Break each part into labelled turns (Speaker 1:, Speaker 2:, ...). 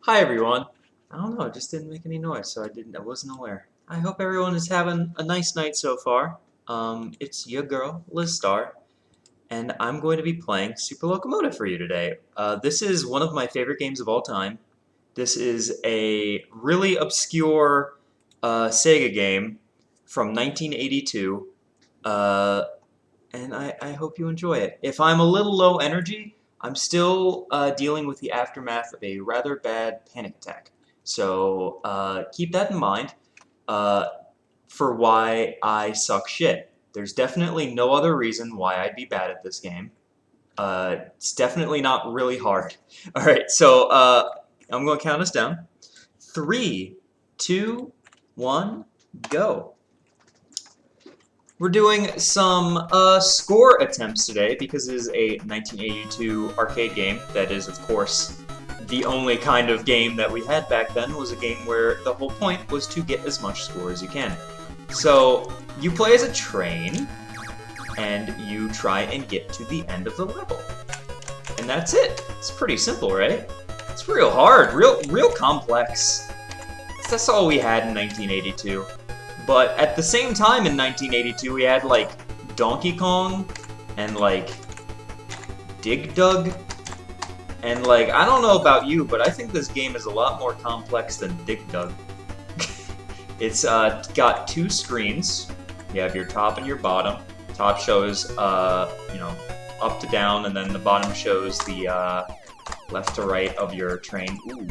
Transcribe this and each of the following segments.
Speaker 1: Hi everyone. I don't know, it just didn't make any noise, so I wasn't aware. I hope everyone is having a nice night so far. It's your girl, Lizstar, and I'm going to be playing Super Locomotive for you today. This is one of my favorite games of all time. This is a really obscure Sega game from 1982, uh, and I hope you enjoy it. If I'm a little low energy, I'm still dealing with the aftermath of a rather bad panic attack. So keep that in mind uh, for why I suck shit. There's definitely no other reason why I'd be bad at this game. It's definitely not really hard. All right, so I'm going to count us down. 3, 2, 1, go. We're doing some score attempts today because it is a 1982 arcade game. That is, of course, the only kind of game that we had back then was a game where the whole point was to get as much score as you can. So you play as a train, and you try and get to the end of the level. And that's it. It's pretty simple, right? It's real hard, real complex. That's all we had in 1982. But at the same time in 1982, we had, like, Donkey Kong and, like, Dig Dug. And, like, I don't know about you, but I think this game is a lot more complex than Dig Dug. It's got two screens. You have your top and your bottom. Top shows, you know, up to down, and then the bottom shows the left to right of your train. Ooh.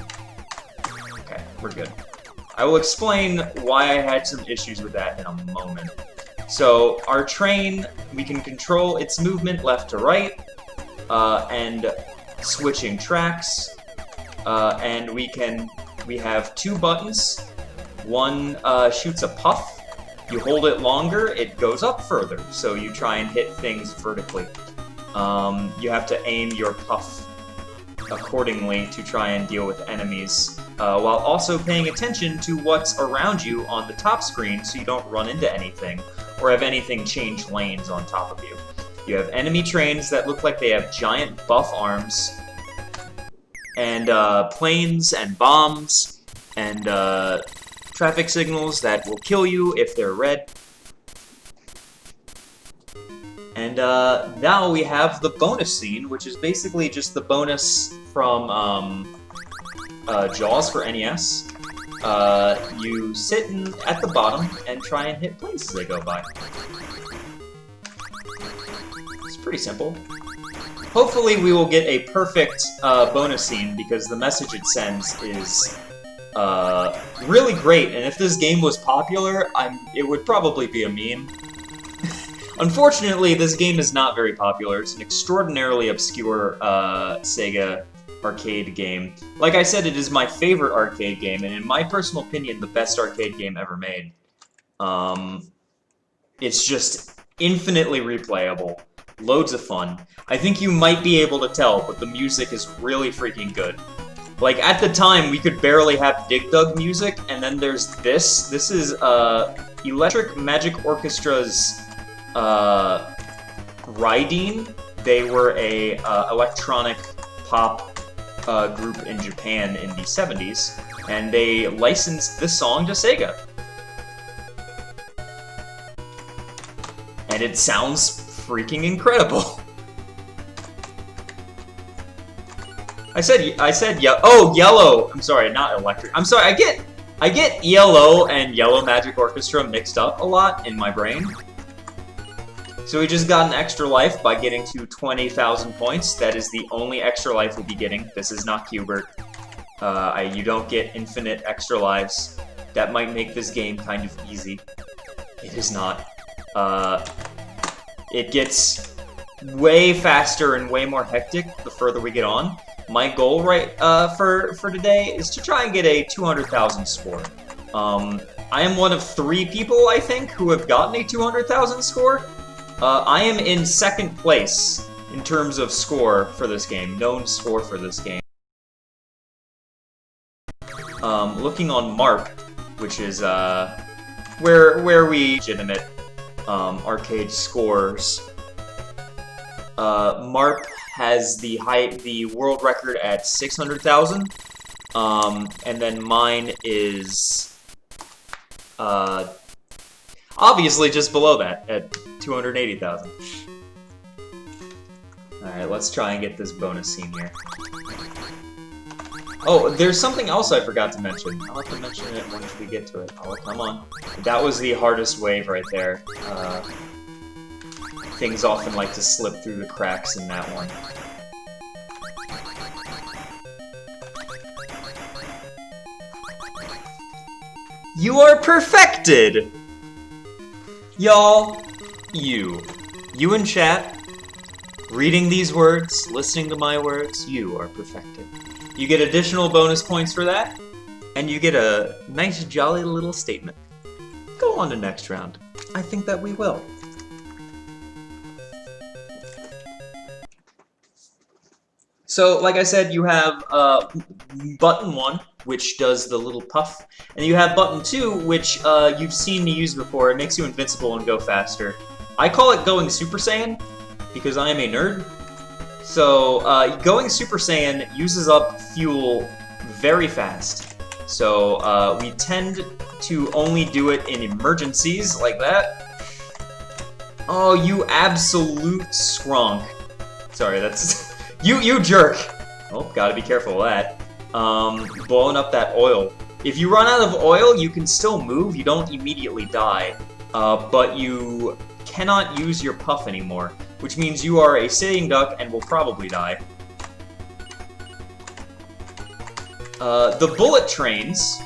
Speaker 1: Okay, we're good. I will explain why I had some issues with that in a moment. So, our train, we can control its movement left to right, and switching tracks, and we have two buttons. One shoots a puff. You hold it longer, it goes up further, so you try and hit things vertically. You have to aim your puff accordingly to try and deal with enemies, while also paying attention to what's around you on the top screen so you don't run into anything or have anything change lanes on top of you. You have enemy trains that look like they have giant buff arms, and planes and bombs and traffic signals that will kill you if they're red. And now we have the bonus scene, which is basically just the bonus from Jaws for NES. You sit at the bottom and try and hit planes as they go by. It's pretty simple. Hopefully we will get a perfect bonus scene because the message it sends is really great, and if this game was popular, it would probably be a meme. Unfortunately, this game is not very popular. It's an extraordinarily obscure Sega arcade game. Like I said, it is my favorite arcade game, and in my personal opinion, the best arcade game ever made. It's just infinitely replayable. Loads of fun. I think you might be able to tell, but the music is really freaking good. Like, at the time, we could barely have Dig Dug music, and then there's this. This is Electric Magic Orchestra's Raideen. They were a electronic pop group in Japan in the 70s, and they licensed this song to Sega. And it sounds freaking incredible. I said yeah. Oh, yellow. I'm sorry, not electric. I'm sorry. I get yellow and Yellow Magic Orchestra mixed up a lot in my brain. So we just got an extra life by getting to 20,000 points. That is the only extra life we'll be getting. This is not Qbert. You don't get infinite extra lives. That might make this game kind of easy. It is not. It gets way faster and way more hectic the further we get on. My goal for today is to try and get a 200,000 score. I am one of 3 people, I think, who have gotten a 200,000 score. I am in 2nd place in terms of score for this game, known score for this game. Looking on MARP, which is where we legitimate arcade scores. MARP has the world record at 600,000, And then mine is obviously just below that at 280,000. Alright, let's try and get this bonus scene here. Oh, there's something else I forgot to mention. I'll have to mention it once we get to it. Oh, come on. That was the hardest wave right there. Things often like to slip through the cracks in that one. You are perfected! Y'all, you in chat, reading these words, listening to my words, you are perfected. You get additional bonus points for that, and you get a nice jolly little statement. Go on to next round. I think that we will. So, like I said, you have button 1, which does the little puff, and you have button 2, which you've seen me use before. It makes you invincible and go faster. I call it going Super Saiyan, because I am a nerd. So, going Super Saiyan uses up fuel very fast. So, we tend to only do it in emergencies, like that. Oh, you absolute skronk. Sorry, that's... You jerk! Oh, gotta be careful of that. Blowing up that oil. If you run out of oil, you can still move, you don't immediately die. But you cannot use your puff anymore, which means you are a sitting duck and will probably die. The bullet trains,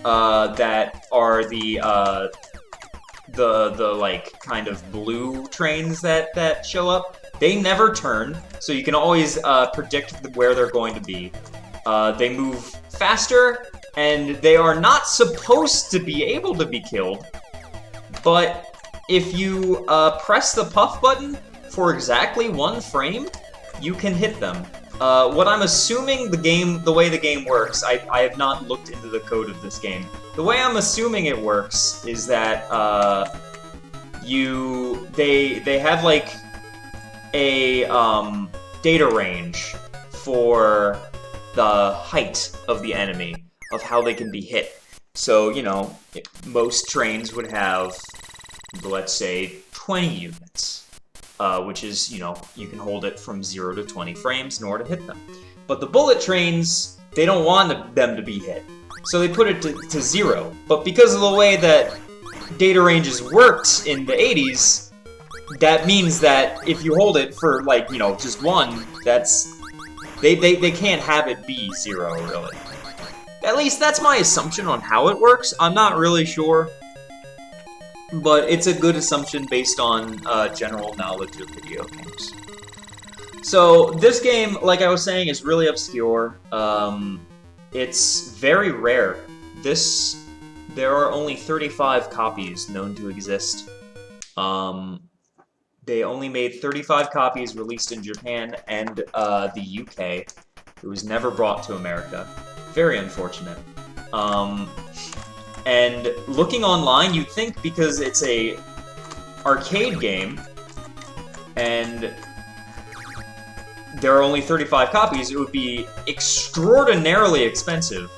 Speaker 1: that are the like, kind of blue trains that show up, they never turn, so you can always predict where they're going to be. They move faster, and they are not supposed to be able to be killed, but if you press the puff button for exactly 1 frame, you can hit them. What I'm assuming the way the game works, I have not looked into the code of this game. The way I'm assuming it works is that they have like a data range for the height of the enemy, of how they can be hit. So, you know, most trains would have, let's say, 20 units, which is, you know, you can hold it from 0 to 20 frames in order to hit them. But the bullet trains, they don't want them to be hit, so they put it to 0. But because of the way that data ranges worked in the 80s, that means that if you hold it for, like, you know, just 1, that's... They can't have it be 0, really. At least that's my assumption on how it works. I'm not really sure. But it's a good assumption based on general knowledge of video games. So, this game, like I was saying, is really obscure. It's very rare. There are only 35 copies known to exist. They only made 35 copies released in Japan and the UK. It was never brought to America. Very unfortunate. And looking online, you'd think because it's a arcade game and there are only 35 copies, it would be extraordinarily expensive.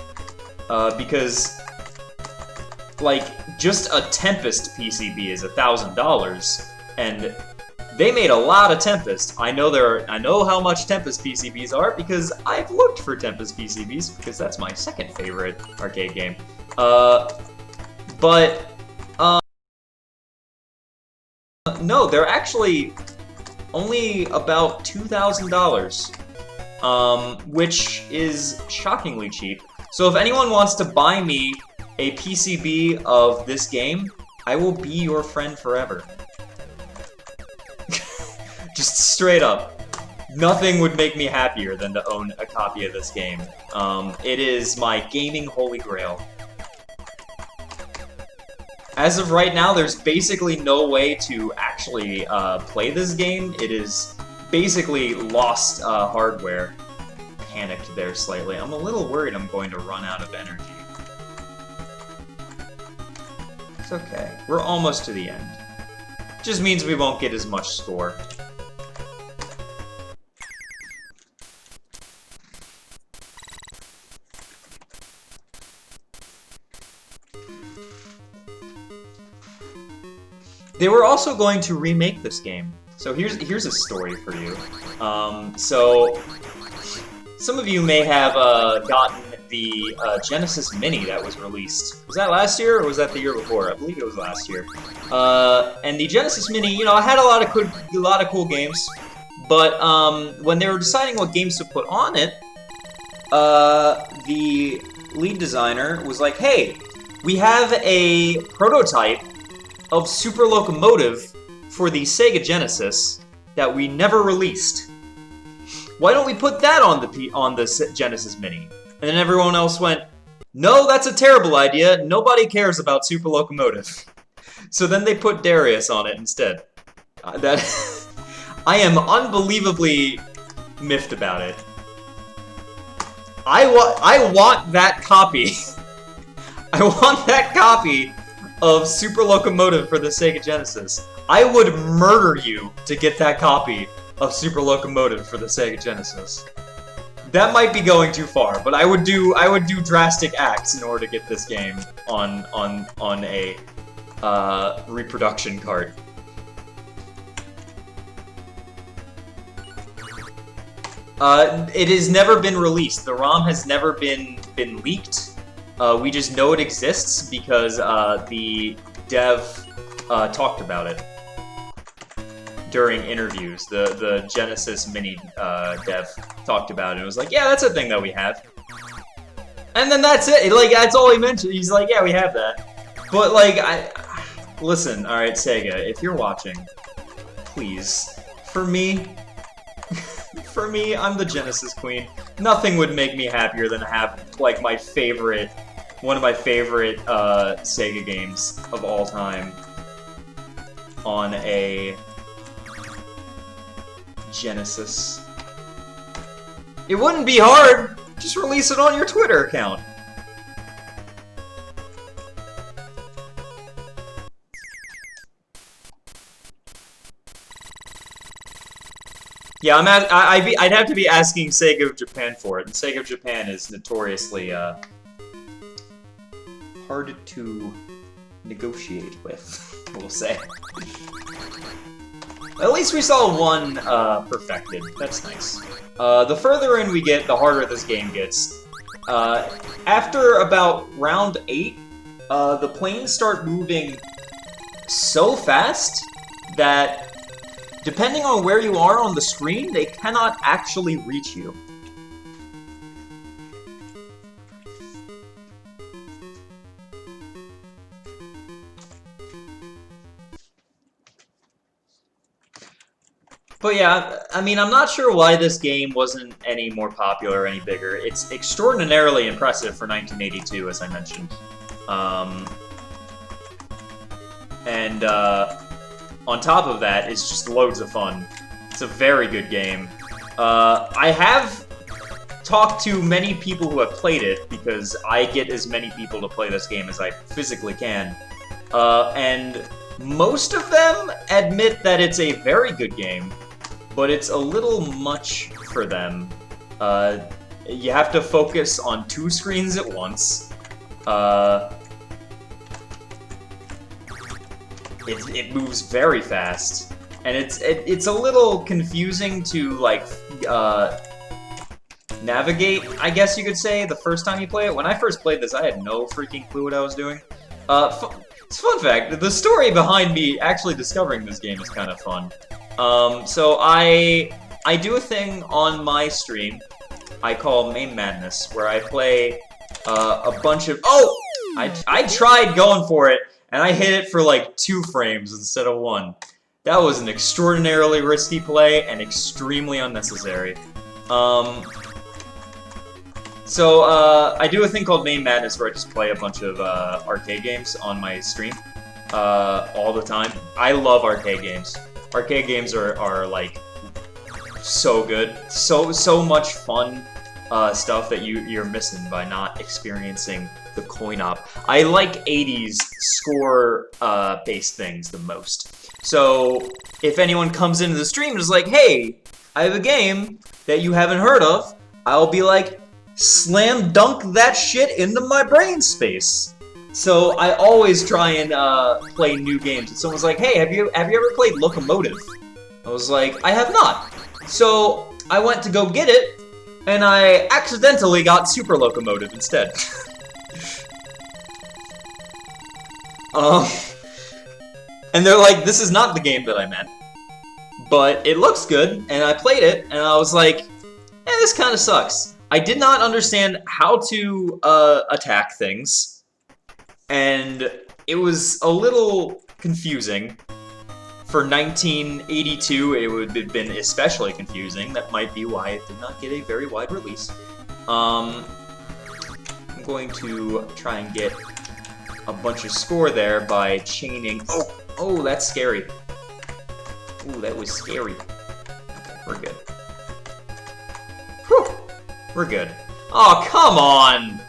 Speaker 1: Because, like, just a Tempest PCB is $1,000, and they made a lot of Tempest. I know how much Tempest PCBs are because I've looked for Tempest PCBs because that's my second favorite arcade game. No, they're actually only about $2,000, which is shockingly cheap. So if anyone wants to buy me a PCB of this game, I will be your friend forever. Just straight up. Nothing would make me happier than to own a copy of this game. It is my gaming holy grail. As of right now, there's basically no way to actually play this game. It is basically lost hardware. Panicked there slightly. I'm a little worried I'm going to run out of energy. It's okay. We're almost to the end. Just means we won't get as much score. They were also going to remake this game. So here's a story for you. So some of you may have gotten the Genesis Mini that was released. Was that last year or was that the year before? I believe it was last year. And the Genesis Mini, you know, had a lot of cool games, but when they were deciding what games to put on it, the lead designer was like, "Hey, we have a prototype of Super Locomotive for the Sega Genesis that we never released. Why don't we put that on the Genesis Mini?" And then everyone else went, "No, that's a terrible idea. Nobody cares about Super Locomotive." So then they put Darius on it instead. I am unbelievably miffed about it. I want that copy. I want that copy of Super Locomotive for the Sega Genesis. I would murder you to get that copy of Super Locomotive for the Sega Genesis. That might be going too far, but I would do drastic acts in order to get this game on a reproduction cart. It has never been released. The ROM has never been leaked. We just know it exists because the dev talked about it during interviews. The Genesis Mini dev talked about it and was like, "Yeah, that's a thing that we have." And then that's it. Like, that's all he mentioned. He's like, "Yeah, we have that." But like, listen, all right, Sega, if you're watching, please, for me, I'm the Genesis Queen. Nothing would make me happier than to have like one of my favorite Sega games of all time on a Genesis. It wouldn't be hard. Just release it on your Twitter account. Yeah, I'd have to be asking Sega of Japan for it, and Sega of Japan is notoriously hard to negotiate with, we'll say. At least we saw one perfected. That's nice. The further in we get, the harder this game gets. After about round 8, the planes start moving so fast that depending on where you are on the screen, they cannot actually reach you. But yeah, I mean, I'm not sure why this game wasn't any more popular or any bigger. It's extraordinarily impressive for 1982, as I mentioned. And on top of that, it's just loads of fun. It's a very good game. I have talked to many people who have played it, because I get as many people to play this game as I physically can. And most of them admit that it's a very good game, but it's a little much for them. You have to focus on 2 screens at once. It moves very fast, and it's a little confusing to like navigate, I guess you could say, the first time you play it. When I first played this, I had no freaking clue what I was doing. It's a fun fact, the story behind me actually discovering this game is kind of fun. So I do a thing on my stream I call Main Madness, where I play a bunch of... Oh! I tried going for it, and I hit it for like 2 frames instead of 1. That was an extraordinarily risky play and extremely unnecessary. So I do a thing called Main Madness where I just play a bunch of arcade games on my stream all the time. I love arcade games. Arcade games are like so good, so much fun stuff that you're missing by not experiencing the coin-op. I like 80s score-based things the most. So if anyone comes into the stream and is like, "Hey, I have a game that you haven't heard of," I'll be like, "Slam dunk that shit into my brain space." So I always try and play new games. And someone's like, "Hey, have you ever played Locomotive?" I was like, "I have not." So I went to go get it, and I accidentally got Super Locomotive instead. And they're like, "This is not the game that I meant." But it looks good, and I played it, and I was like, this kind of sucks. I did not understand how to attack things, and it was a little confusing. For 1982, it would have been especially confusing. That might be why it did not get a very wide release. I'm going to try and get a bunch of score there by chaining. Oh, that's scary. Ooh, that was scary. Okay, we're good. Whew, we're good. Oh, come on!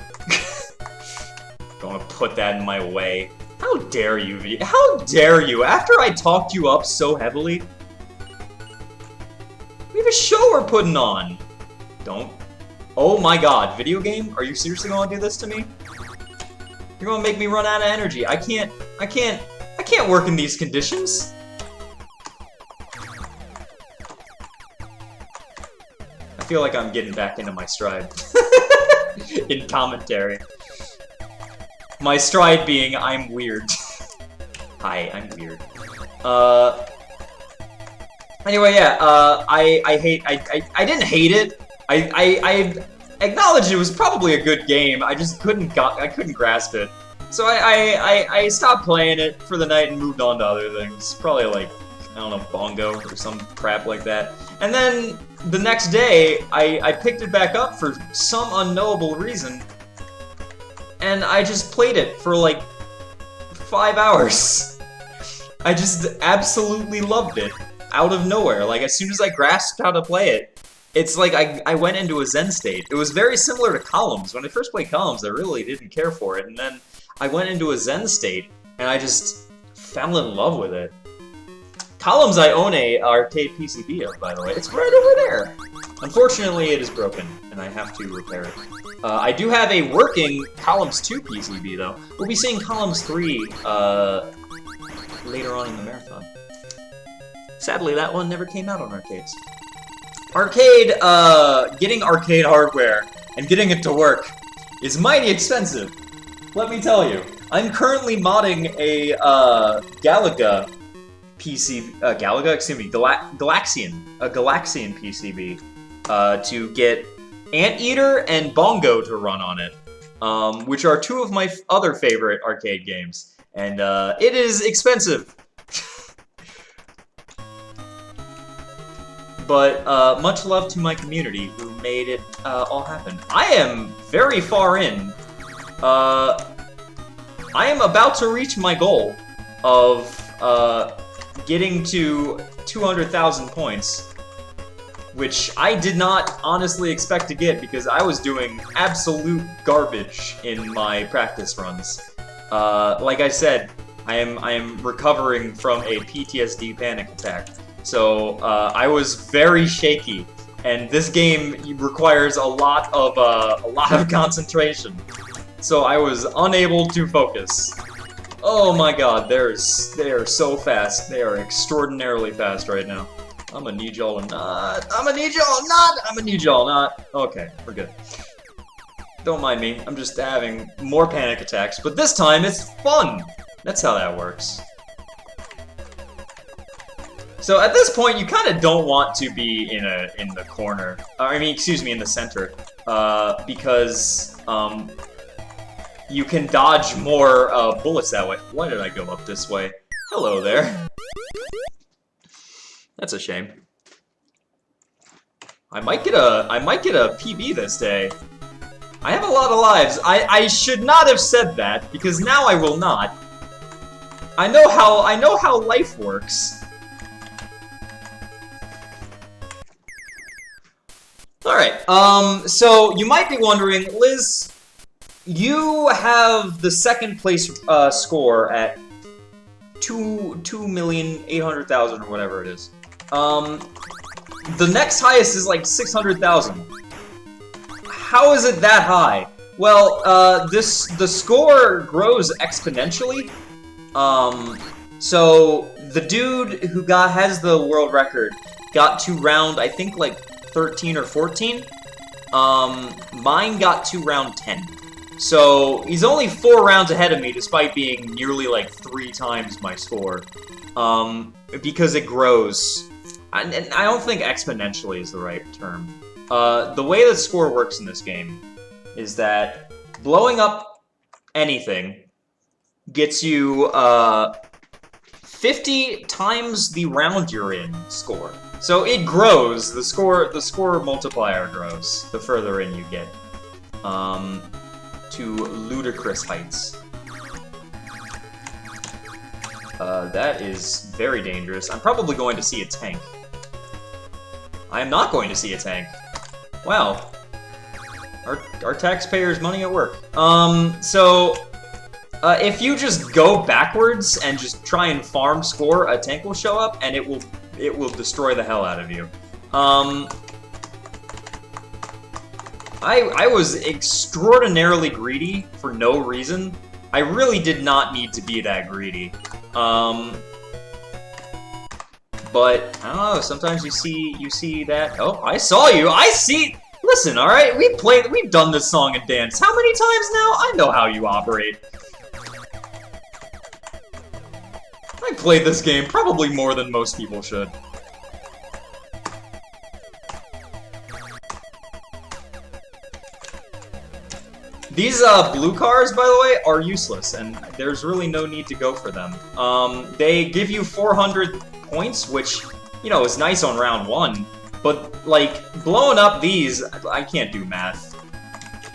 Speaker 1: Gonna put that in my way. How dare you, V? How dare you? After I talked you up so heavily? We have a show we're putting on! Don't. Oh my god, video game? Are you seriously gonna do this to me? You're gonna make me run out of energy. I can't work in these conditions. I feel like I'm getting back into my stride. In commentary. My stride being, I'm weird. Hi, I'm weird. Anyway, yeah, I didn't hate it. I acknowledged it was probably a good game. I just couldn't grasp it. So I stopped playing it for the night and moved on to other things. Probably like, I don't know, Bongo or some crap like that. And then the next day, I picked it back up for some unknowable reason. And I just played it for like 5 hours. I just absolutely loved it. Out of nowhere. Like, as soon as I grasped how to play it, it's like I went into a zen state. It was very similar to Columns. When I first played Columns, I really didn't care for it. And then I went into a zen state, and I just fell in love with it. Columns I own a arcade PCB of, by the way. It's right over there. Unfortunately, it is broken, and I have to repair it. I do have a working Columns 2 PCB, though. We'll be seeing Columns 3 later on in the marathon. Sadly, that one never came out on arcades. Getting arcade hardware and getting it to work is mighty expensive. Let me tell you. I'm currently modding a Galaga PC, Galaxian PCB to get Anteater and Bongo to run on it, which are two of my other favorite arcade games, and it is expensive. But much love to my community who made it all happen. I am very far in. I am about to reach my goal of getting to 200,000 points, which I did not honestly expect to get because I was doing absolute garbage in my practice runs. Like I said, I am recovering from a PTSD panic attack. So I was very shaky, and this game requires a lot of concentration. So I was unable to focus. Oh my god, they are so fast. They are extraordinarily fast right now. I'm gonna need y'all to not. I'm gonna need y'all not. I'm gonna need y'all not. Okay, we're good. Don't mind me. I'm just having more panic attacks, but this time it's fun. That's how that works. So at this point, you kind of don't want to be in the corner. I mean, excuse me, in the center, because you can dodge more bullets that way. Why did I go up this way? Hello there. That's a shame. I might get a PB this day. I have a lot of lives. I should not have said that because now I will not. I know how life works. Alright, so you might be wondering, Liz, you have the second place score at 2,800,000 or whatever it is. The next highest is like 600,000. How is it that high? Well, the score grows exponentially. So the dude who has the world record got to round, I think, like 13 or 14. Mine got to round 10. So he's only 4 rounds ahead of me, despite being nearly like 3 times my score. Because it grows. And I don't think exponentially is the right term. The way the score works in this game is that blowing up anything gets you 50 times the round you're in score. So it grows. The score multiplier grows the further in you get. To ludicrous heights. That is very dangerous. I'm probably going to see a tank. I am not going to see a tank. Wow. Our taxpayers' money at work. If you just go backwards and just try and farm score, a tank will show up and it will destroy the hell out of you. I was extraordinarily greedy for no reason. I really did not need to be that greedy. But I don't know, sometimes you see that. Oh, I saw you. I see. Listen, all right, we've done this song and dance how many times now? I know how you operate. I played this game probably more than most people should. These blue cars, by the way, are useless, and there's really no need to go for them. They give you 400 points, which, you know, is nice on round 1, but, like, blowing up these, I can't do math.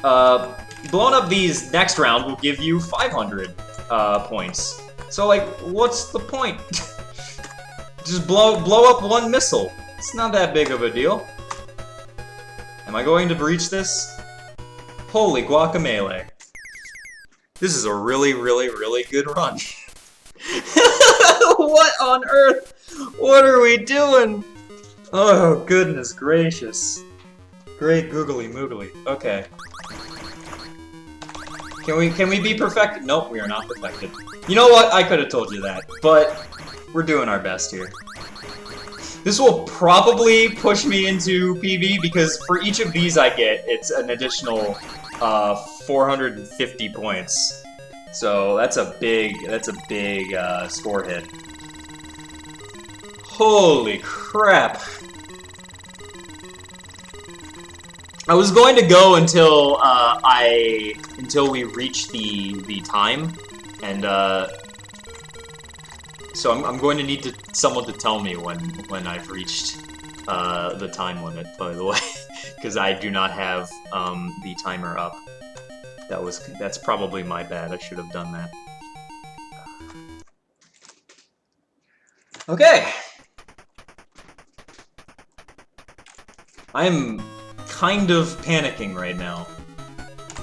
Speaker 1: Blowing up these next round will give you 500 points. So, like, what's the point? Just blow up one missile. It's not that big of a deal. Am I going to breach this? Holy guacamole. This is a really, really, really good run. What on earth? What are we doing? Oh, goodness gracious. Great googly moogly. Okay. Can we be perfected? Nope, we are not perfected. You know what? I could have told you that, but we're doing our best here. This will probably push me into PB because for each of these I get, it's an additional 450 points. So that's a big score hit. Holy crap. I was going to go until until we reach the time, and so I'm going to need someone to tell me when I've reached the time limit, by the way, because I do not have the timer up. That's probably my bad. I should have done that. Okay. I'm kind of panicking right now,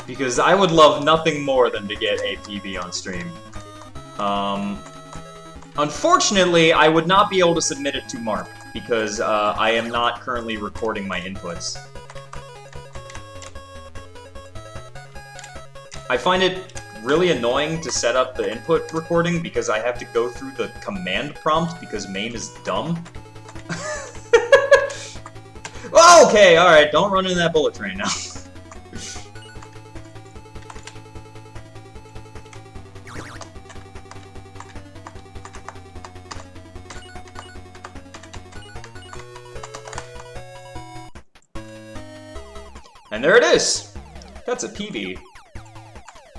Speaker 1: because I would love nothing more than to get a PB on stream. Unfortunately, I would not be able to submit it to Mark, because I am not currently recording my inputs. I find it really annoying to set up the input recording because I have to go through the command prompt because MAME is dumb. Okay, alright, don't run into that bullet train now. And there it is! That's a PB.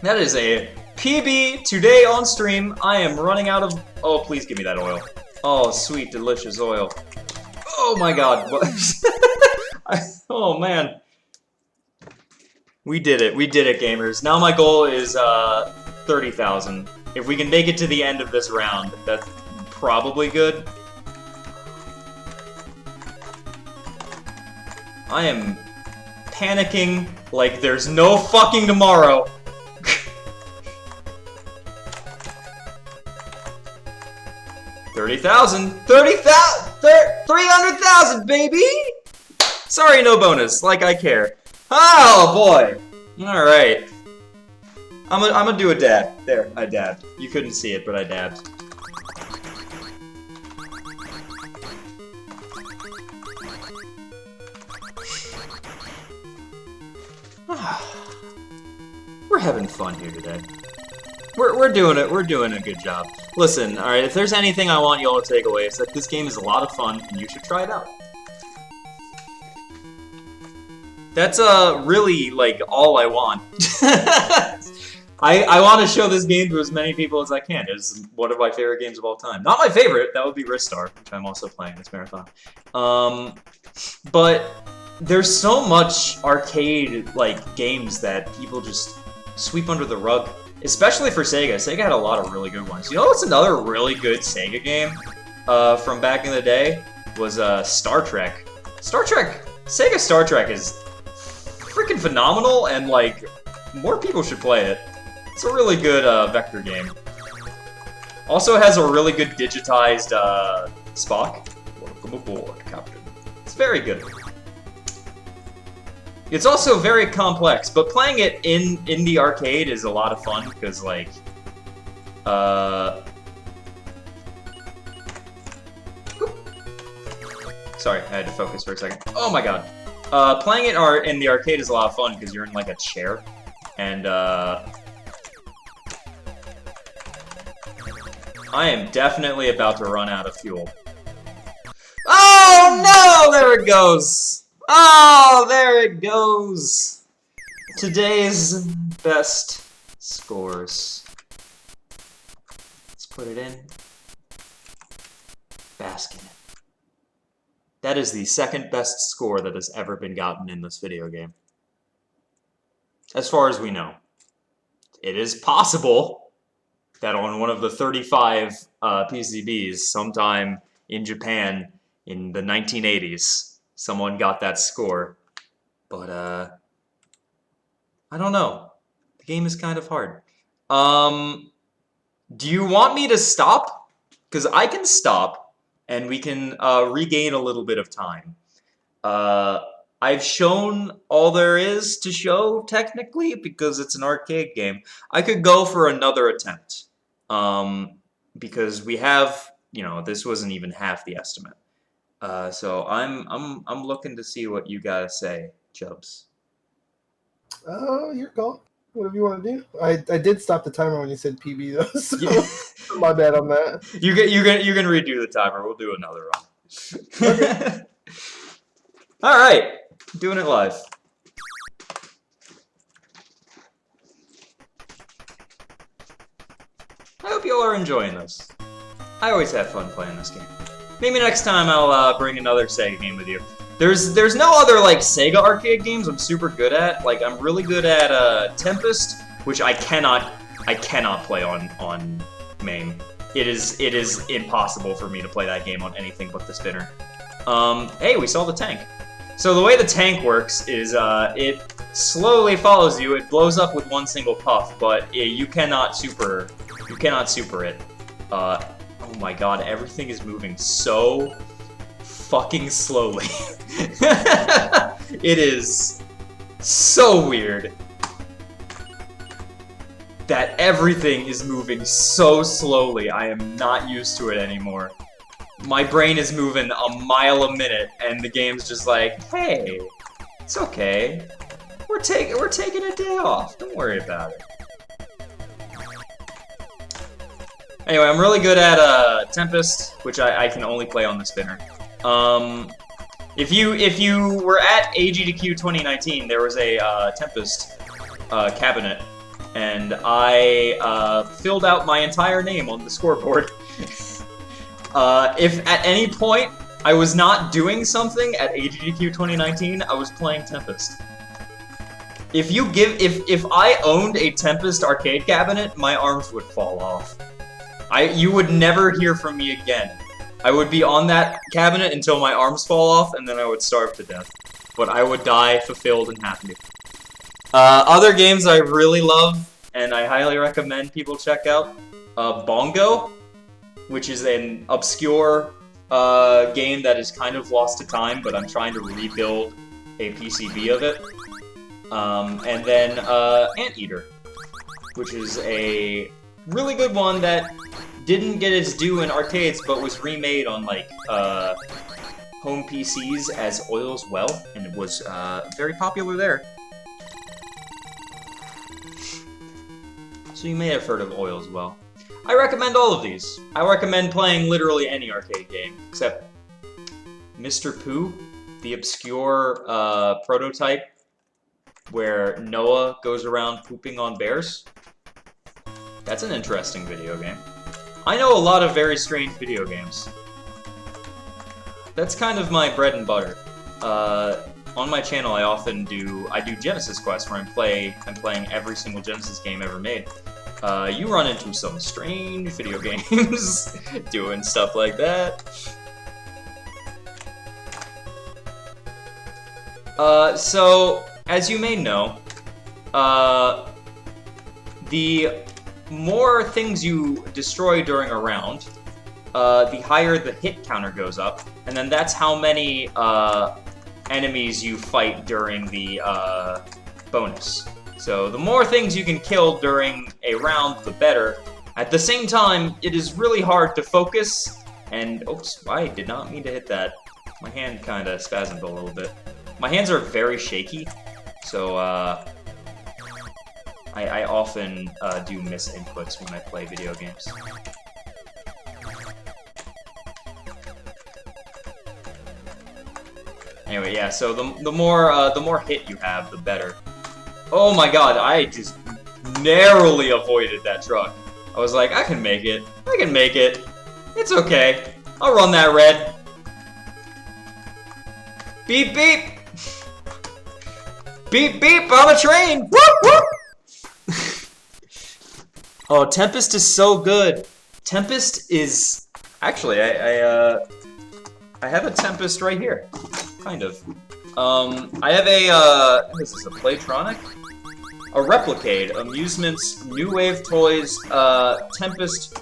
Speaker 1: That is a PB today on stream. I am running out of... Oh, please give me that oil. Oh, sweet, delicious oil. Oh my god. Oh man. We did it, gamers. Now my goal is 30,000. If we can make it to the end of this round, that's probably good. I am panicking like there's no fucking tomorrow. $30,000! 300,000, baby! Sorry, no bonus, like I care. Oh boy! Alright. I'm gonna do a dab. There, I dabbed. You couldn't see it, but I dabbed. We're having fun here today. We're doing it. We're doing a good job. Listen, all right. If there's anything I want you all to take away, it's that this game is a lot of fun, and you should try it out. That's really like all I want. I want to show this game to as many people as I can. It's one of my favorite games of all time. Not my favorite. That would be Lizstar, which I'm also playing this marathon. But there's so much arcade like games that people just sweep under the rug. Especially for Sega. Sega had a lot of really good ones. You know what's another really good Sega game from back in the day? Was Star Trek. Sega Star Trek is freaking phenomenal, and like, more people should play it. It's a really good vector game. Also has a really good digitized Spock. Welcome aboard, Captain. It's very good. It's also very complex, but playing it in the arcade is a lot of fun, because, like, sorry, I had to focus for a second. Oh my god. Playing it in the arcade is a lot of fun, because you're in, like, a chair, and, I am definitely about to run out of fuel. Oh no! There it goes! Oh, there it goes! Today's best scores. Let's put it in. Bask in it. That is the second best score that has ever been gotten in this video game. As far as we know. It is possible that on one of the 35 PCBs sometime in Japan in the 1980s, someone got that score, but, I don't know. The game is kind of hard. Do you want me to stop? Because I can stop, and we can, regain a little bit of time. I've shown all there is to show, technically, because it's an arcade game. I could go for another attempt, because we have, you know, this wasn't even half the estimate. So I'm looking to see what you gotta say, Chubbs.
Speaker 2: Your call. Whatever you want to do. I did stop the timer when you said PB though, so my bad on that.
Speaker 1: You're gonna redo the timer. We'll do another one.
Speaker 2: Okay.
Speaker 1: All right, doing it live. I hope you all are enjoying this. I always have fun playing this game. Maybe next time I'll bring another Sega game with you. There's no other like Sega arcade games I'm super good at. Like I'm really good at Tempest, which I cannot play on MAME. It is impossible for me to play that game on anything but the spinner. Hey, we saw the tank. So the way the tank works is it slowly follows you. It blows up with one single puff, but you cannot super it. Oh my god, everything is moving so fucking slowly. It is so weird that everything is moving so slowly. I am not used to it anymore. My brain is moving a mile a minute, and the game's just like, hey, it's okay. We're taking a day off. Don't worry about it. Anyway, I'm really good at Tempest, which I can only play on the spinner. If you were at AGDQ 2019, there was a Tempest cabinet, and I filled out my entire name on the scoreboard. If at any point I was not doing something at AGDQ 2019, I was playing Tempest. If I owned a Tempest arcade cabinet, my arms would fall off. You would never hear from me again. I would be on that cabinet until my arms fall off, and then I would starve to death. But I would die fulfilled and happy. Other games I really love, and I highly recommend people check out, Bongo, which is an obscure game that is kind of lost to time, but I'm trying to rebuild a PCB of it. And then Anteater. which is a really good one that didn't get its due in arcades, but was remade on, like, home PCs as Oil's Well, and it was, very popular there. So you may have heard of Oil's Well. I recommend all of these. I recommend playing literally any arcade game, except Mr. Pooh, the obscure, prototype where Noah goes around pooping on bears. That's an interesting video game. I know a lot of very strange video games. That's kind of my bread and butter. On my channel, I do Genesis Quest, where I'm playing every single Genesis game ever made. You run into some strange video games doing stuff like that. So, as you may know, the more things you destroy during a round, the higher the hit counter goes up, and then that's how many enemies you fight during the bonus. So the more things you can kill during a round, the better. At the same time, it is really hard to focus, and oops, I did not mean to hit that. My hand kind of spasmed a little bit. My hands are very shaky, so I often do miss inputs when I play video games. Anyway, yeah. So the more hit you have, the better. Oh my God! I just narrowly avoided that truck. I was like, I can make it. I can make it. It's okay. I'll run that red. Beep beep. Beep beep on a train. Whoop whoop. Oh, Tempest is so good. Tempest is actually I have a Tempest right here, kind of. I have a what is this? A Playtronic? A Replicade, Amusements, New Wave Toys, Tempest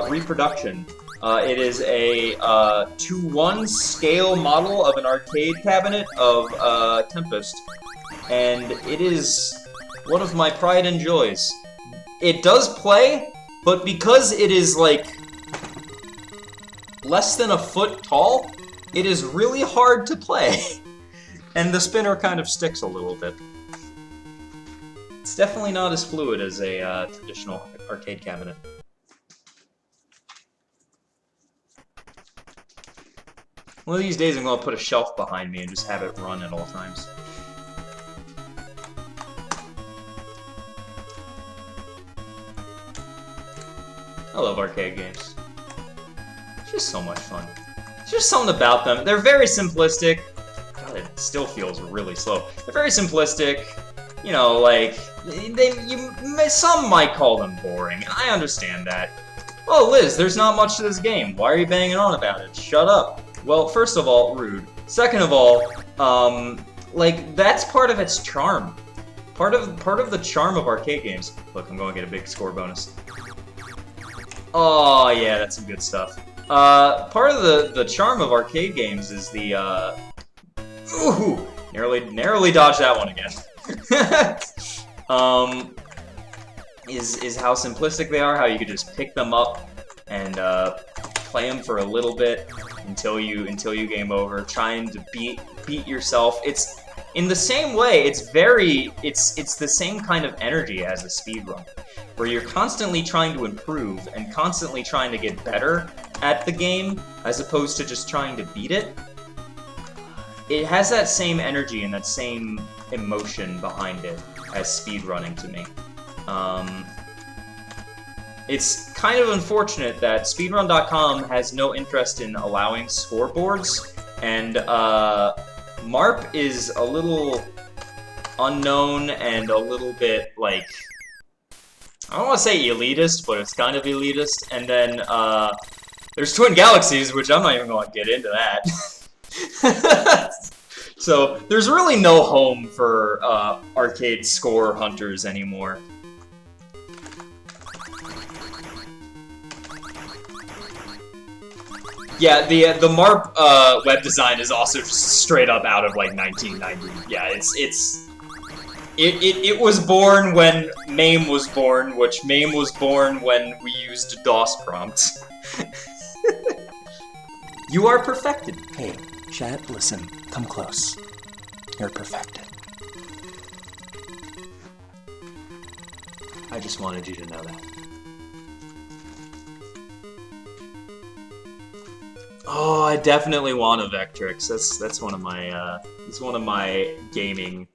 Speaker 1: reproduction. It is a 2:1 scale model of an arcade cabinet of Tempest, and it is one of my pride and joys. It does play, but because it is like less than a foot tall, it is really hard to play, and the spinner kind of sticks a little bit. It's definitely not as fluid as a traditional arcade cabinet. One of these days I'm going to put a shelf behind me and just have it run at all times. I love arcade games. It's just so much fun. It's just something about them. They're very simplistic. God, it still feels really slow. They're very simplistic. You know, like, some might call them boring. I understand that. Oh, Liz, there's not much to this game. Why are you banging on about it? Shut up. Well, first of all, rude. Second of all, like, that's part of its charm. Part of the charm of arcade games. Look, I'm going to get a big score bonus. Oh, yeah, that's some good stuff. Part of the charm of arcade games is the, ooh, narrowly dodged that one again. Is how simplistic they are, how you could just pick them up and, play them for a little bit until you game over, trying to beat yourself. It's, in the same way, it's the same kind of energy as a speedrun, where you're constantly trying to improve and constantly trying to get better at the game, as opposed to just trying to beat it. It has that same energy and that same emotion behind it as speedrunning to me. It's kind of unfortunate that speedrun.com has no interest in allowing scoreboards, and MARP is a little unknown and a little bit, like, I don't want to say elitist, but it's kind of elitist. And then there's Twin Galaxies, which I'm not even going to get into that. So there's really no home for arcade score hunters anymore. Yeah, the MARP web design is also just straight up out of like 1990. Yeah, It was born when MAME was born, which MAME was born when we used DOS prompts. You are perfected.
Speaker 3: Hey, chat, listen. Come close. You're perfected.
Speaker 1: I just wanted you to know that. Oh, I definitely want a Vectrix. That's one of my it's one of my gaming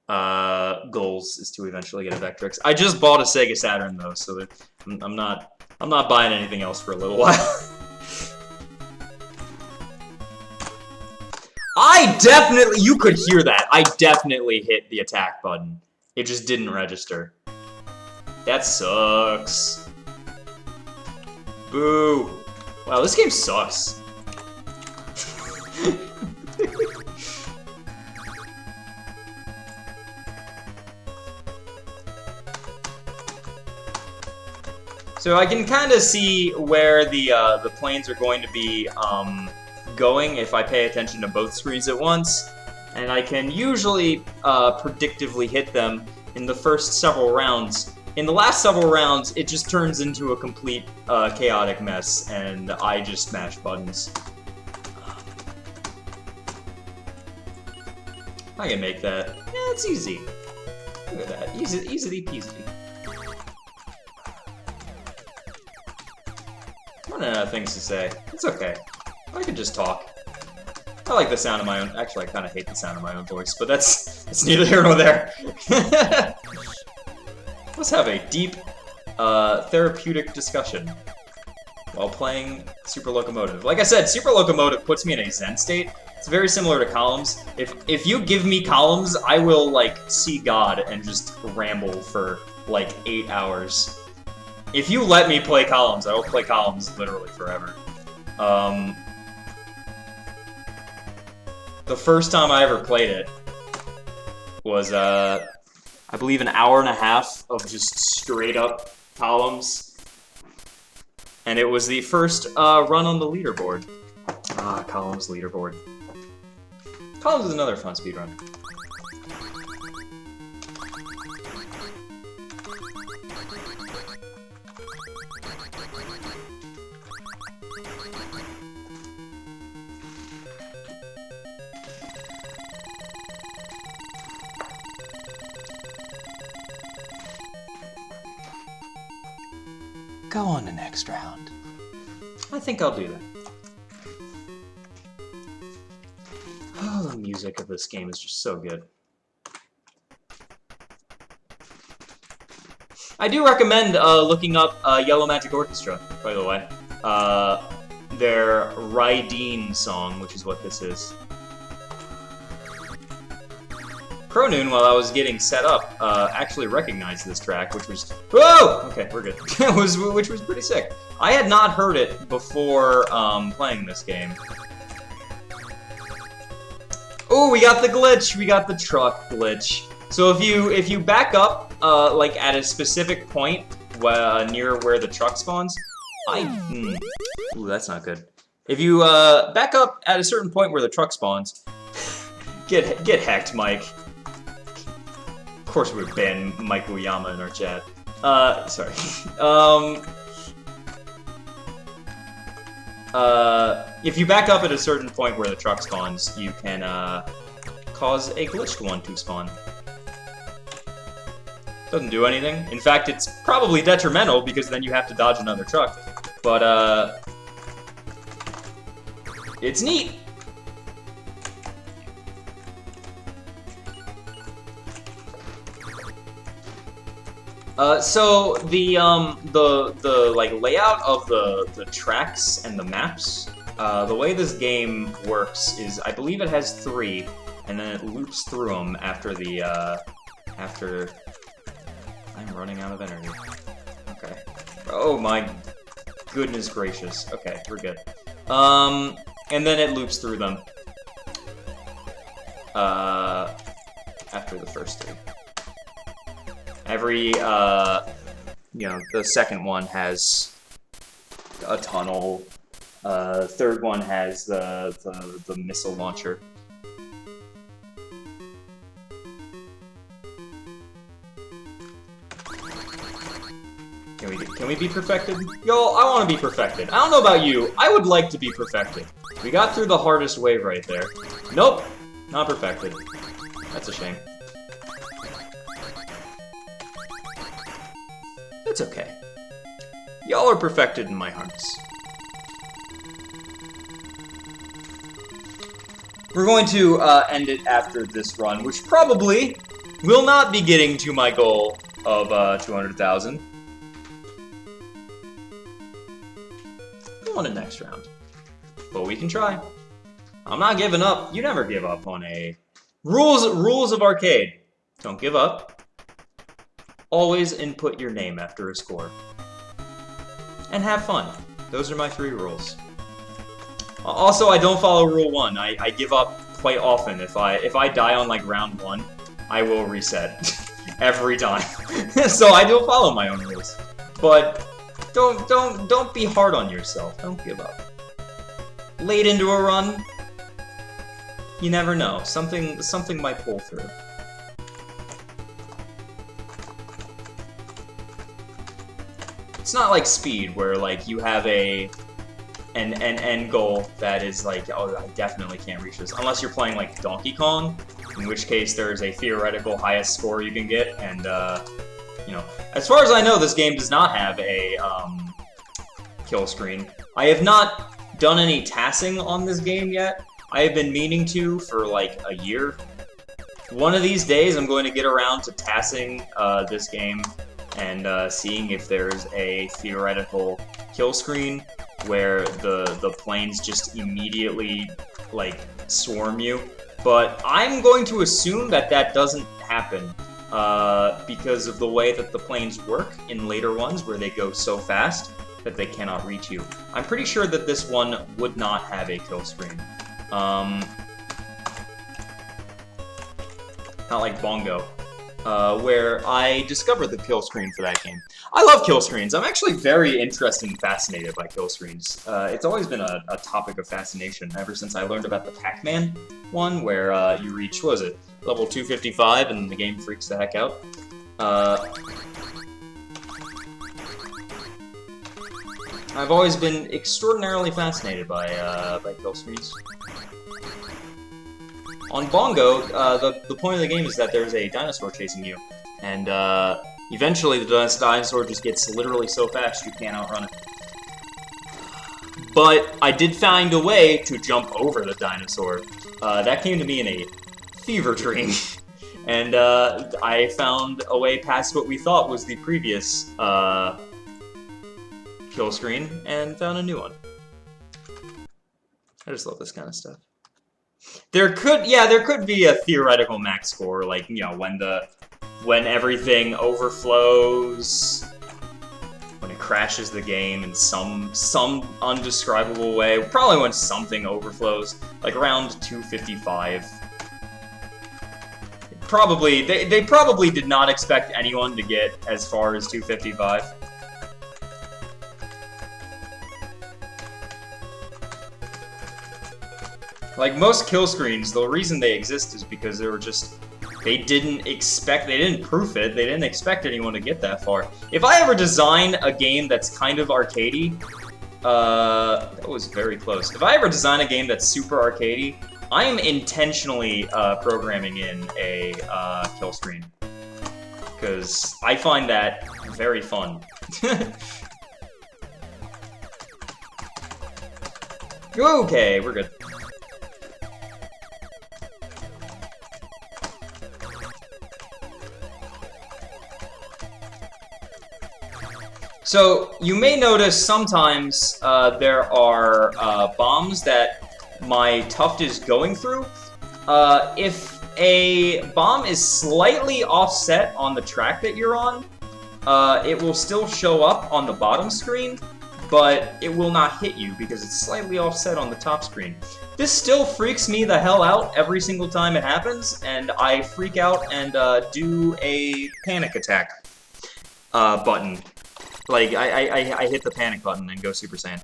Speaker 1: goals is to eventually get a Vectrix. I just bought a Sega Saturn though, so that I'm not buying anything else for a little while. You could hear that. I definitely hit the attack button. It just didn't register. That sucks. Boo. Wow, this game sucks. So I can kind of see where the planes are going to be going if I pay attention to both screens at once, and I can usually predictively hit them in the first several rounds. In the last several rounds, it just turns into a complete chaotic mess, and I just smash buttons. I can make that. Yeah, it's easy. Look at that. Easy peasy. I'm running out of things to say. It's okay. I can just talk. I like the sound of my own. Actually, I kind of hate the sound of my own voice, but that's neither here nor there. Let's have a deep, therapeutic discussion while playing Super Locomotive. Like I said, Super Locomotive puts me in a zen state. It's very similar to Columns. If you give me Columns, I will, like, see God and just ramble for, like, 8 hours. If you let me play Columns, I will play Columns literally forever. The first time I ever played it was, I believe, an hour and a half of just straight-up Columns. And it was the first run on the leaderboard. Ah, Columns leaderboard. Columns is another fun speedrun.
Speaker 3: Go on to next round.
Speaker 1: I think I'll do that. Oh, the music of this game is just so good. I do recommend looking up Yellow Magic Orchestra, by the way. Their Rydeen song, which is what this is. Pronoon, while I was getting set up, actually recognized this track, which was... Whoa! Okay, we're good. Which was pretty sick. I had not heard it before playing this game. Oh, we got the glitch! We got the truck glitch. So if you back up, like, at a specific point near where the truck spawns... Ooh, that's not good. If you back up at a certain point where the truck spawns... Get hecked, Mike. Of course we would ban Mike Uyama in our chat. Sorry. If you back up at a certain point where the truck spawns, you can, cause a glitched one to spawn. Doesn't do anything. In fact, it's probably detrimental, because then you have to dodge another truck. But, it's neat! So the like layout of the tracks and the maps, the way this game works is I believe it has 3, and then it loops through them after the after. I'm running out of energy. Okay. Oh my goodness gracious. Okay, we're good. And then it loops through them. After the first 3. Every, you know, the second one has a tunnel. Third one has the missile launcher. Can we be perfected? Yo, I want to be perfected. I don't know about you. I would like to be perfected. We got through the hardest wave right there. Nope, not perfected. That's a shame. It's okay. Y'all are perfected in my hearts. We're going to end it after this run, which probably will not be getting to my goal of 200,000. On the next round. But we can try. I'm not giving up. You never give up on a... Rules of arcade. Don't give up. Always input your name after a score. And have fun. Those are my 3 rules. Also, I don't follow rule 1. I give up quite often. If I die on like round 1, I will reset. Every time. So I don't follow my own rules. But don't be hard on yourself. Don't give up. Late into a run, you never know. Something might pull through. It's not like Speed, where like you have an end goal that is like, oh, I definitely can't reach this, unless you're playing like Donkey Kong, in which case there's a theoretical highest score you can get, and you know, as far as I know, this game does not have a kill screen. I have not done any tassing on this game yet. I have been meaning to for like a year. One of these days, I'm going to get around to tassing this game and seeing if there's a theoretical kill screen where the planes just immediately like swarm you. But I'm going to assume that that doesn't happen because of the way that the planes work in later ones where they go so fast that they cannot reach you. I'm pretty sure that this one would not have a kill screen. Not like Bongo, where I discovered the kill screen for that game. I love kill screens. I'm actually very interested and fascinated by kill screens. It's always been a topic of fascination ever since I learned about the Pac-Man one, where you reach, what was it, level 255 and the game freaks the heck out. I've always been extraordinarily fascinated by kill screens. On Bongo, the point of the game is that there's a dinosaur chasing you, and eventually the dinosaur just gets literally so fast you can't outrun it. But I did find a way to jump over the dinosaur. That came to me in a fever dream, and I found a way past what we thought was the previous kill screen, and found a new one. I just love this kind of stuff. There could be a theoretical max score, like, you know, when everything overflows, when it crashes the game in some undescribable way. Probably when something overflows, like around 255. They probably did not expect anyone to get as far as 255. Like, most kill screens, the reason they exist is because they didn't proof it, they didn't expect anyone to get that far. If I ever design a game that's kind of arcadey, that was very close. If I ever design a game that's super arcadey, I am intentionally programming in a kill screen. Because I find that very fun. Okay, we're good. So, you may notice sometimes there are bombs that my tuft is going through. If a bomb is slightly offset on the track that you're on, it will still show up on the bottom screen, but it will not hit you because it's slightly offset on the top screen. This still freaks me the hell out every single time it happens, and I freak out and do a panic attack button. Like, I hit the panic button and go Super Saiyan.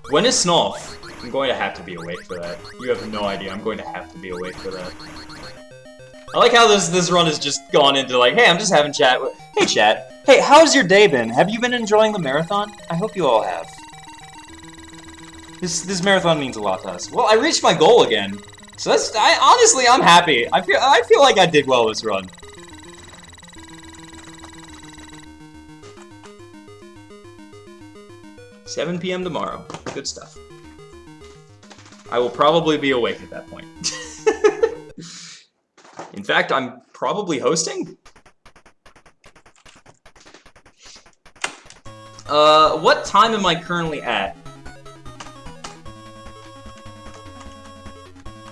Speaker 1: When is Snolf? I'm going to have to be awake for that. You have no idea. I'm going to have to be awake for that. I like how this run has just gone into like, hey, I'm just having chat with. Hey, chat. Hey, how's your day been? Have you been enjoying the marathon? I hope you all have. This marathon means a lot to us. Well, I reached my goal again, so honestly, I'm happy. I feel like I did well this run. $7 p.m. tomorrow. Good stuff. I will probably be awake at that point. In fact, I'm probably hosting. What time am I currently at?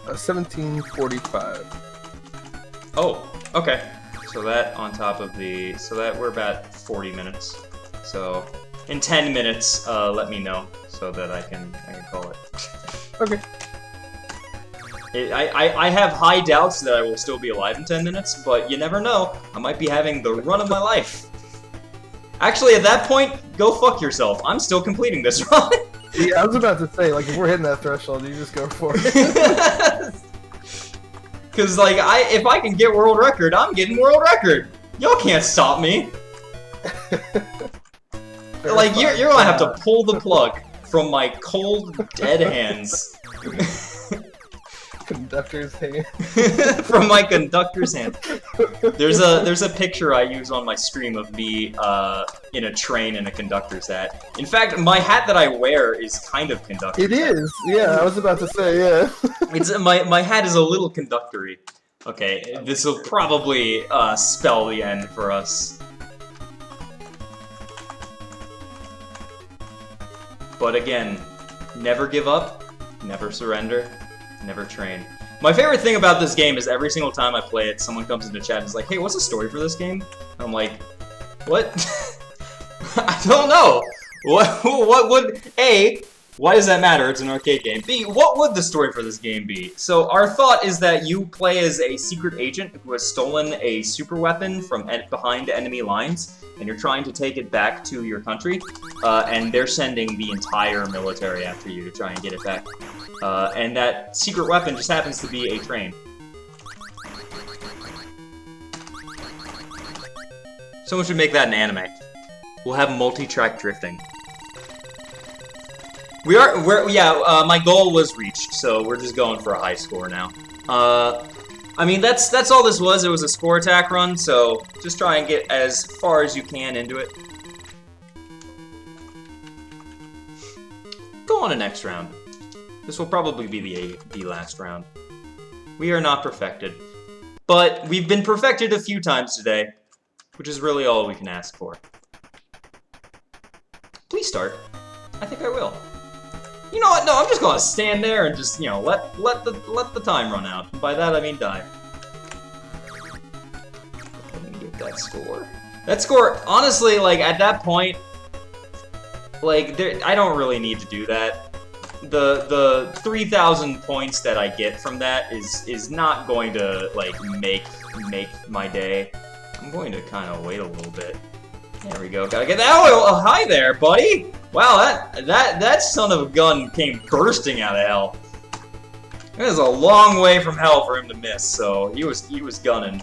Speaker 2: 17:45.
Speaker 1: Oh, okay. So that on top of the... So that we're about 40 minutes. So in 10 minutes, let me know so that I can call it.
Speaker 2: Okay.
Speaker 1: I have high doubts that I will still be alive in 10 minutes, but you never know. I might be having the run of my life. Actually, at that point, go fuck yourself. I'm still completing this run.
Speaker 2: Yeah, I was about to say, like, if we're hitting that threshold, you just go for it.
Speaker 1: Cause like if I can get world record, I'm getting world record. Y'all can't stop me. Like you're gonna have to pull the plug from my cold, dead hands.
Speaker 2: Conductor's hand.
Speaker 1: From my conductor's hand. There's a picture I use on my stream of me in a train in a conductor's hat. In fact, my hat that I wear is kind of conductor's
Speaker 2: It is. Yeah, I was about to say. Yeah.
Speaker 1: It's my hat is a little conductory. Okay, this will probably spell the end for us. But again, never give up, never surrender, never train. My favorite thing about this game is every single time I play it, someone comes into chat and is like, hey, what's the story for this game? And I'm like, what? I don't know. What would... A, why does that matter? It's an arcade game. B, what would the story for this game be? So our thought is that you play as a secret agent who has stolen a super weapon from behind enemy lines, and you're trying to take it back to your country, and they're sending the entire military after you to try and get it back. And that secret weapon just happens to be a train. Someone should make that an anime. We'll have multi-track drifting. My goal was reached, so we're just going for a high score now. I mean, that's all this was. It was a score attack run, so just try and get as far as you can into it. Go on to next round. This will probably be the last round. We are not perfected, but we've been perfected a few times today, which is really all we can ask for. Please start. I think I will. You know what? No, I'm just gonna stand there and just, you know, let the time run out. And by that I mean die. Let me get that score. That score, honestly, like at that point, like I don't really need to do that. The 3,000 points that I get from that is not going to like make my day. I'm going to kind of wait a little bit. There we go. Gotta get that. Oh, hi there, buddy. Wow, that son of a gun came bursting out of hell. It was a long way from hell for him to miss, so he was gunning.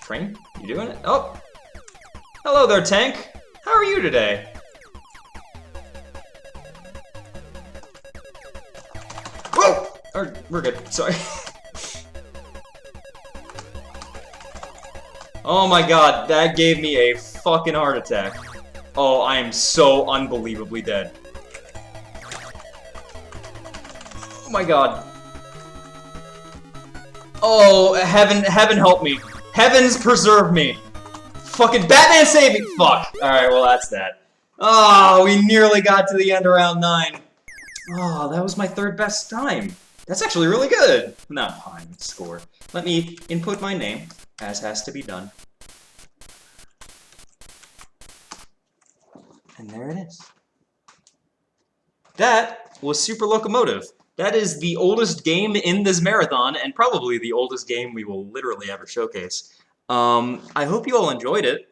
Speaker 1: Train? You doing it? Oh! Hello there, Tank! How are you today? Whoa! We're good, sorry. Oh my god, that gave me a fucking heart attack. Oh, I am so unbelievably dead. Oh my god. Oh, heaven help me. Heavens preserve me. Fucking Batman save me! Fuck. Alright, well that's that. Oh, we nearly got to the end of round 9. Oh, that was my 3rd best time. That's actually really good. Not time, score. Let me input my name, as has to be done. And there it is. That was Super Locomotive. That is the oldest game in this marathon, and probably the oldest game we will literally ever showcase. I hope you all enjoyed it.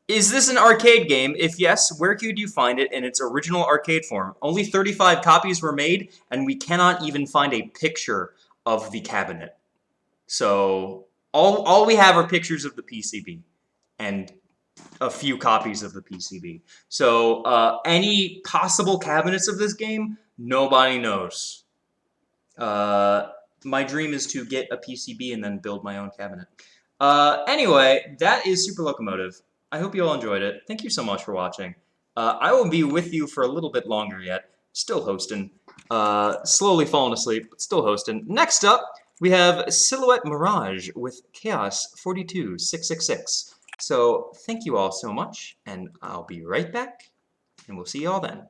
Speaker 1: Is this an arcade game? If yes, where could you find it in its original arcade form? Only 35 copies were made, and we cannot even find a picture of the cabinet. So, all we have are pictures of the PCB, and a few copies of the PCB. So, any possible cabinets of this game, nobody knows. My dream is to get a PCB and then build my own cabinet. Anyway, that is Super Locomotive. I hope you all enjoyed it. Thank you so much for watching. I will be with you for a little bit longer yet. Still hosting. Slowly falling asleep, but still hosting. Next up, we have Silhouette Mirage with Chaos 42666. So, thank you all so much, and I'll be right back, and we'll see you all then.